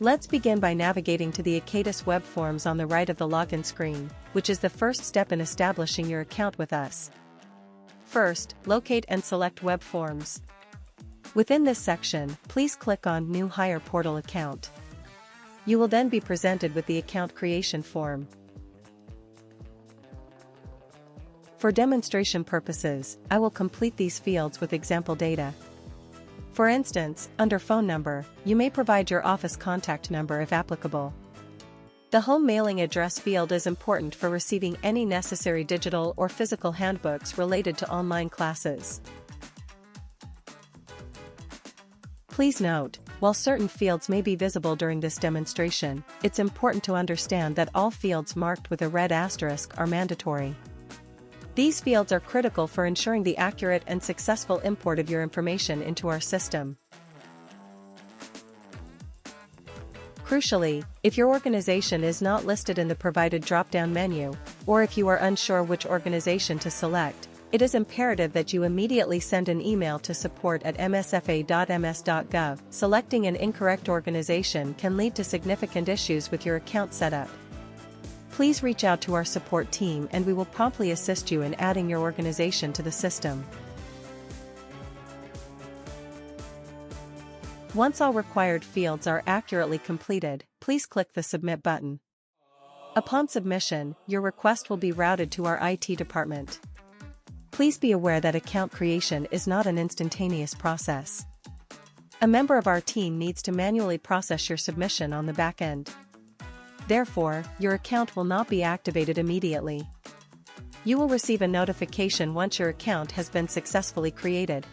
Let's begin by navigating to the Acadis web forms on the right of the login screen, which is the first step in establishing your account with us. First, locate and select Web Forms. Within this section, please click on New Hire Portal Account. You will then be presented with the account creation form. For demonstration purposes, I will complete these fields with example data. For instance, under phone number, you may provide your office contact number if applicable. The home mailing address field is important for receiving any necessary digital or physical handbooks related to online classes. Please note, while certain fields may be visible during this demonstration, it's important to understand that all fields marked with a red asterisk are mandatory. These fields are critical for ensuring the accurate and successful import of your information into our system. Crucially, if your organization is not listed in the provided drop-down menu, or if you are unsure which organization to select, it is imperative that you immediately send an email to support@msfa.ms.gov. Selecting an incorrect organization can lead to significant issues with your account setup. Please reach out to our support team and we will promptly assist you in adding your organization to the system. Once all required fields are accurately completed, please click the Submit button. Upon submission, your request will be routed to our IT department. Please be aware that account creation is not an instantaneous process. A member of our team needs to manually process your submission on the back end. Therefore, your account will not be activated immediately. You will receive a notification once your account has been successfully created.